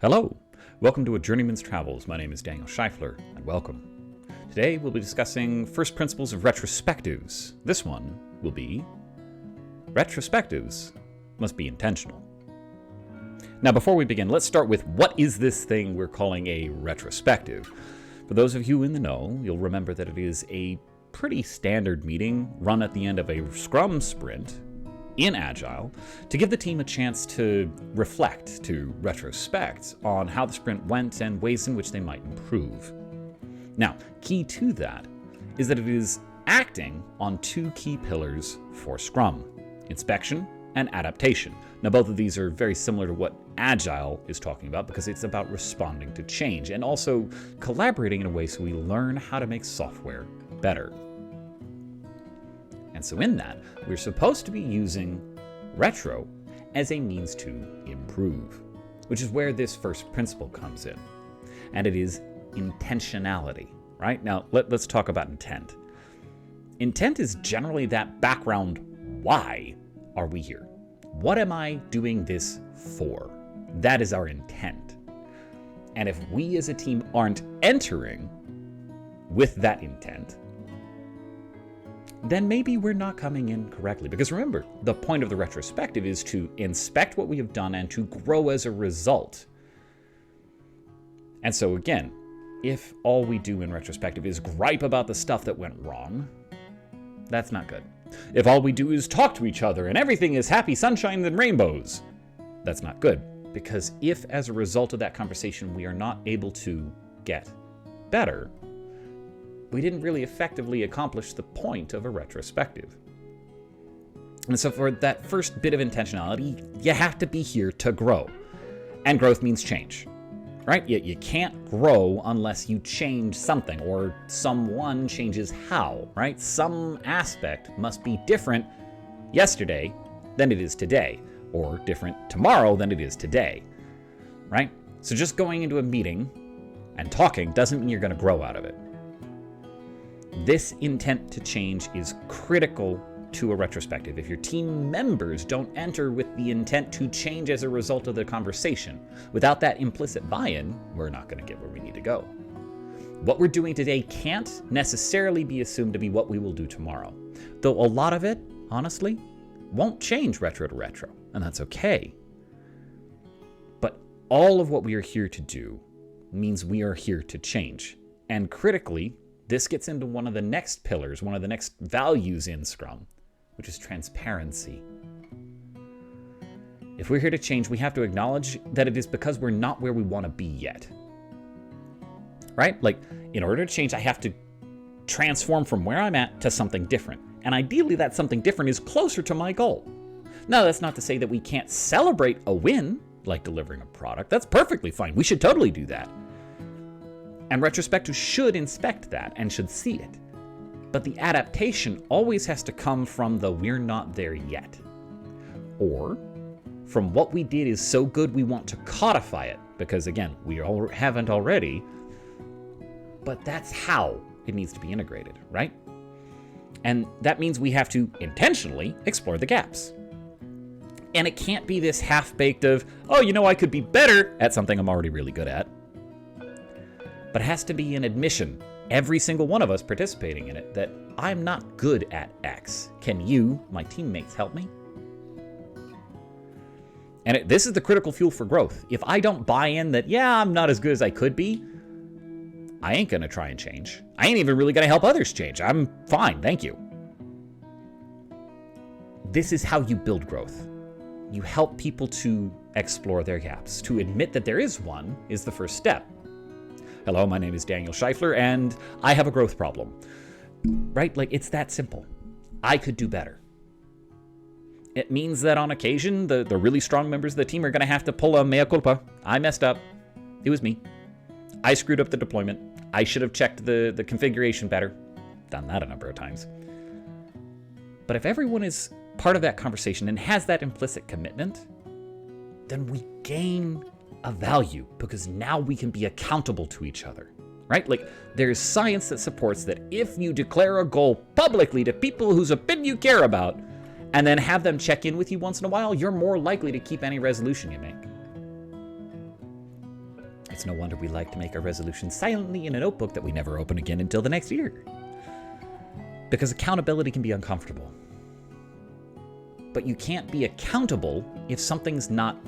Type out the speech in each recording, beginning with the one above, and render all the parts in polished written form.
Hello, welcome to A Journeyman's Travels. My name is Daniel Scheifler, and welcome. Today we'll be discussing first principles of retrospectives. This one will be retrospectives must be intentional. Now before we begin, let's start with what is this thing we're calling a retrospective. For those of you in the know, you'll remember that it is a pretty standard meeting run at the end of a Scrum sprint in Agile to give the team a chance to reflect, to retrospect on how the sprint went and ways in which they might improve. Now, key to that is that it is acting on two key pillars for Scrum: inspection and adaptation. Now, both of these are very similar to what Agile is talking about because it's about responding to change and also collaborating in a way so we learn how to make software better. And so in that, we're supposed to be using retro as a means to improve, which is where this first principle comes in. And it is intentionality, right? Now, let's talk about intent. Intent is generally that background, why are we here? What am I doing this for? That is our intent. And if we as a team aren't entering with that intent, then maybe we're not coming in correctly. Because remember, the point of the retrospective is to inspect what we have done and to grow as a result. And so again, if all we do in retrospective is gripe about the stuff that went wrong, that's not good. If all we do is talk to each other and everything is happy sunshine and rainbows, that's not good. Because if as a result of that conversation we are not able to get better, we didn't really effectively accomplish the point of a retrospective. And so for that first bit of intentionality, you have to be here to grow. And growth means change, right? You can't grow unless you change something or someone changes how, right? Some aspect must be different yesterday than it is today, or different tomorrow than it is today, right? So just going into a meeting and talking doesn't mean you're going to grow out of it. This intent to change is critical to a retrospective. If your team members don't enter with the intent to change as a result of the conversation, without that implicit buy-in, we're not going to get where we need to go. What we're doing today can't necessarily be assumed to be what we will do tomorrow, though a lot of it, honestly, won't change retro to retro, and that's okay. But all of what we are here to do means we are here to change, and critically, this gets into one of the next pillars, one of the next values in Scrum, which is transparency. If we're here to change, we have to acknowledge that it is because we're not where we want to be yet. Right? Like, in order to change, I have to transform from where I'm at to something different. And ideally, that something different is closer to my goal. Now, that's not to say that we can't celebrate a win, like delivering a product. That's perfectly fine. We should totally do that. And retrospectives should inspect that and should see it. But the adaptation always has to come from the we're not there yet. Or from what we did is so good we want to codify it. Because again, we haven't already. But that's how it needs to be integrated, right? And that means we have to intentionally explore the gaps. And it can't be this half-baked of, oh, I could be better at something I'm already really good at. But it has to be an admission, every single one of us participating in it, that I'm not good at X. Can you, my teammates, help me? And this is the critical fuel for growth. If I don't buy in that, I'm not as good as I could be, I ain't gonna try and change. I ain't even really gonna help others change. I'm fine, thank you. This is how you build growth. You help people to explore their gaps. To admit that there is one is the first step. Hello, my name is Daniel Scheifler, and I have a growth problem. Right? Like, it's that simple. I could do better. It means that on occasion, the really strong members of the team are going to have to pull a mea culpa. I messed up. It was me. I screwed up the deployment. I should have checked the configuration better. Done that a number of times. But if everyone is part of that conversation and has that implicit commitment, then we gain a value because now we can be accountable to each other, right? Like, there's science that supports that if you declare a goal publicly to people whose opinion you care about and then have them check in with you once in a while, you're more likely to keep any resolution you make. It's no wonder we like to make our resolutions silently in a notebook that we never open again until the next year. Because accountability can be uncomfortable. But you can't be accountable if something's not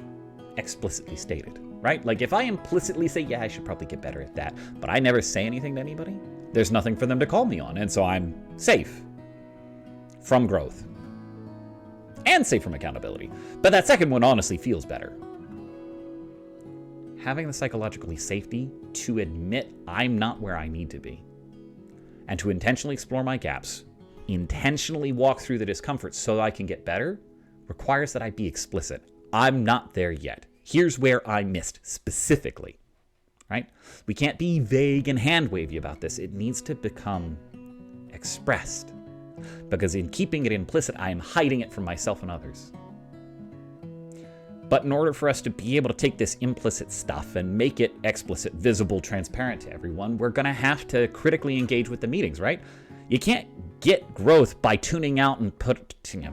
explicitly stated, right? Like if I implicitly say, yeah, I should probably get better at that, but I never say anything to anybody, there's nothing for them to call me on, and so I'm safe from growth and safe from accountability. But that second one honestly feels better. Having the psychological safety to admit I'm not where I need to be and to intentionally explore my gaps, intentionally walk through the discomfort so I can get better, requires that I be explicit. I'm not there yet. Here's where I missed specifically, right? We can't be vague and hand-wavy about this. It needs to become expressed, because in keeping it implicit, I am hiding it from myself and others. But in order for us to be able to take this implicit stuff and make it explicit, visible, transparent to everyone, we're going to have to critically engage with the meetings, right? You can't get growth by tuning out and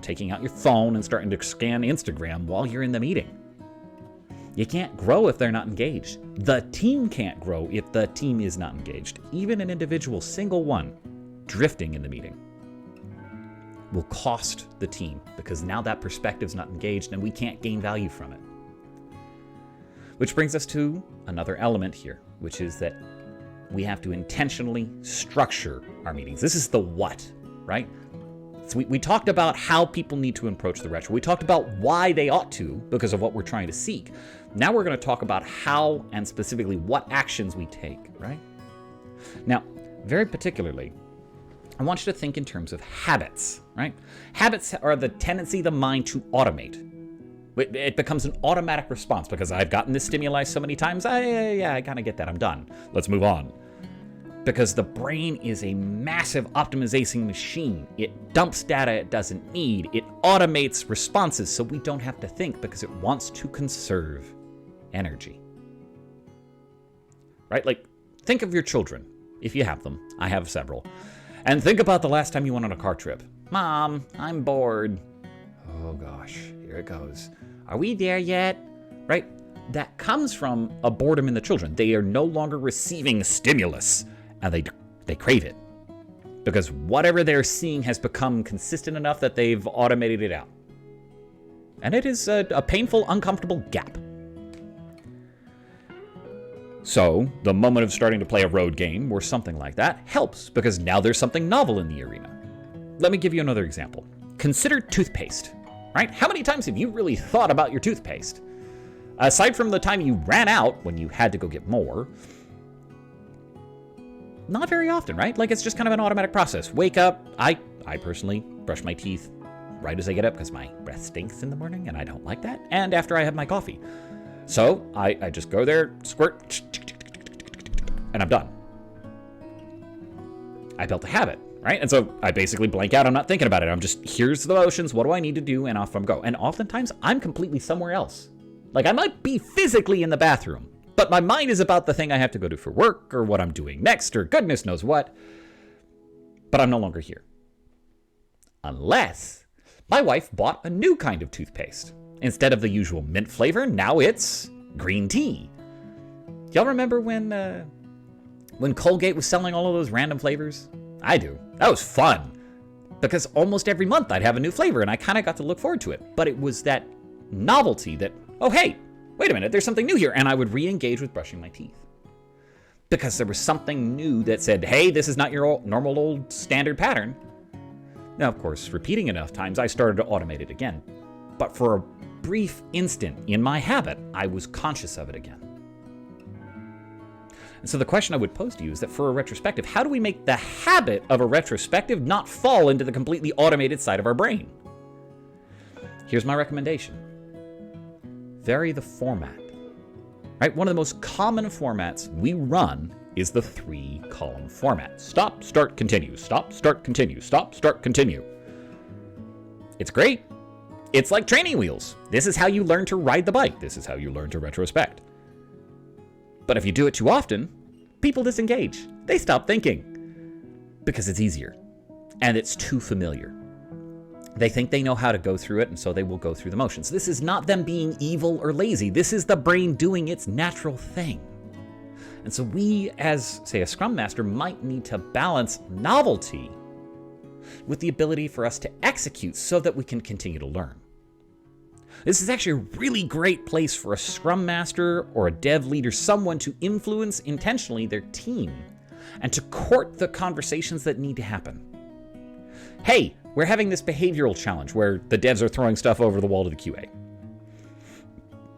taking out your phone and starting to scan Instagram while you're in the meeting. You can't grow if they're not engaged. The team can't grow if the team is not engaged. Even an individual, single one, drifting in the meeting will cost the team, because now that perspective's not engaged and we can't gain value from it. Which brings us to another element here, which is that we have to intentionally structure our meetings. This is the what, right? So we talked about how people need to approach the retro. We talked about why they ought to, because of what we're trying to seek. Now we're going to talk about how and specifically what actions we take, right? Now, very particularly, I want you to think in terms of habits, right? Habits are the tendency of the mind to automate. It becomes an automatic response because I've gotten this stimuli so many times. I kind of get that. I'm done. Let's move on. Because the brain is a massive optimization machine. It dumps data it doesn't need. It automates responses so we don't have to think, because it wants to conserve energy. Right? Like, think of your children, if you have them. I have several. And think about the last time you went on a car trip. Mom, I'm bored. Oh gosh, here it goes. Are we there yet? Right? That comes from a boredom in the children. They are no longer receiving stimulus, and they crave it. Because whatever they're seeing has become consistent enough that they've automated it out. And it is a painful, uncomfortable gap. So, the moment of starting to play a road game or something like that helps, because now there's something novel in the arena. Let me give you another example. Consider toothpaste, right? How many times have you really thought about your toothpaste? Aside from the time you ran out when you had to go get more, not very often, right? Like, it's just kind of an automatic process. Wake up, I personally brush my teeth right as I get up because my breath stinks in the morning and I don't like that, and after I have my coffee. So I just go there, squirt, and I'm done. I built a habit, right? And so I basically blank out. I'm not thinking about it. I'm just, here's the motions. What do I need to do? And off I go. And oftentimes I'm completely somewhere else. Like, I might be physically in the bathroom, but my mind is about the thing I have to go do for work, or what I'm doing next, or goodness knows what. But I'm no longer here. Unless my wife bought a new kind of toothpaste. Instead of the usual mint flavor, now it's green tea. Y'all remember when Colgate was selling all of those random flavors? I do. That was fun. Because almost every month I'd have a new flavor, and I kind of got to look forward to it. But it was that novelty that, oh hey, wait a minute, there's something new here. And I would re-engage with brushing my teeth. Because there was something new that said, hey, this is not your normal old standard pattern. Now, of course, repeating enough times, I started to automate it again. But for a brief instant in my habit, I was conscious of it again. And so the question I would pose to you is that for a retrospective, how do we make the habit of a retrospective not fall into the completely automated side of our brain? Here's my recommendation. Vary the format. Right? One of the most common formats we run is the 3-column format. Stop, start, continue. Stop, start, continue. Stop, start, continue. It's great. It's like training wheels. This is how you learn to ride the bike. This is how you learn to retrospect. But if you do it too often, people disengage. They stop thinking because it's easier and it's too familiar. They think they know how to go through it, and so they will go through the motions. This is not them being evil or lazy. This is the brain doing its natural thing. And so we, as, say, a Scrum Master, might need to balance novelty with the ability for us to execute so that we can continue to learn. This is actually a really great place for a Scrum Master or a dev leader, someone to influence intentionally their team and to court the conversations that need to happen. Hey, we're having this behavioral challenge where the devs are throwing stuff over the wall to the QA.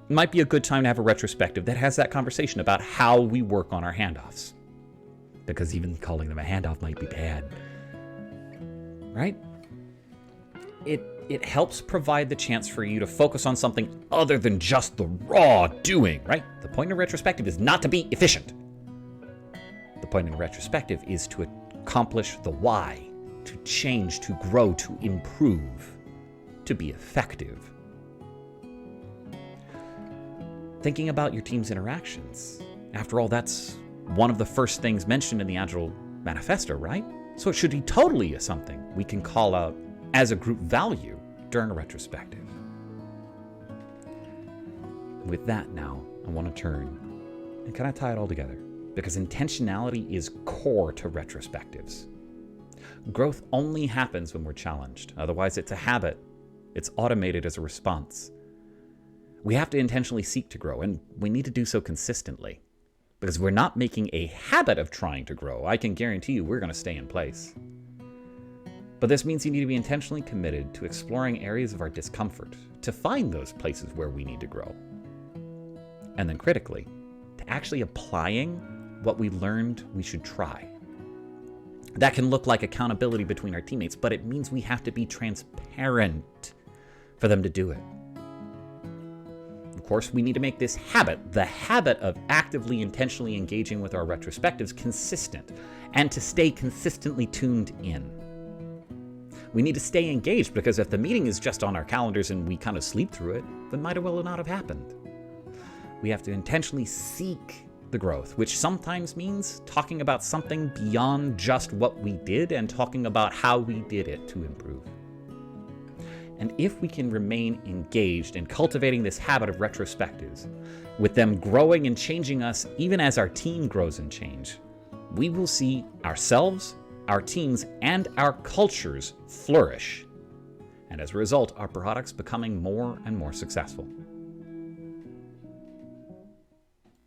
Might be a good time to have a retrospective that has that conversation about how we work on our handoffs. Because even calling them a handoff might be bad. Right? It helps provide the chance for you to focus on something other than just the raw doing, right? The point of retrospective is not to be efficient. The point in retrospective is to accomplish the why, to change, to grow, to improve, to be effective. Thinking about your team's interactions. After all, that's one of the first things mentioned in the Agile Manifesto, right? So it should be totally something we can call out as a group value during a retrospective. With that now, I want to turn and kind of tie it all together, because intentionality is core to retrospectives. Growth only happens when we're challenged. Otherwise, it's a habit. It's automated as a response. We have to intentionally seek to grow, and we need to do so consistently. Because we're not making a habit of trying to grow, I can guarantee you we're going to stay in place. But this means you need to be intentionally committed to exploring areas of our discomfort, to find those places where we need to grow. And then critically, to actually applying what we learned we should try. That can look like accountability between our teammates, but it means we have to be transparent for them to do it. Of course, we need to make this habit, the habit of actively, intentionally engaging with our retrospectives, consistent, and to stay consistently tuned in. We need to stay engaged, because if the meeting is just on our calendars and we kind of sleep through it, then might as well not have happened. We have to intentionally seek the growth, which sometimes means talking about something beyond just what we did and talking about how we did it to improve. And if we can remain engaged in cultivating this habit of retrospectives, with them growing and changing us even as our team grows and change, we will see ourselves, our teams, and our cultures flourish. And as a result, our products becoming more and more successful.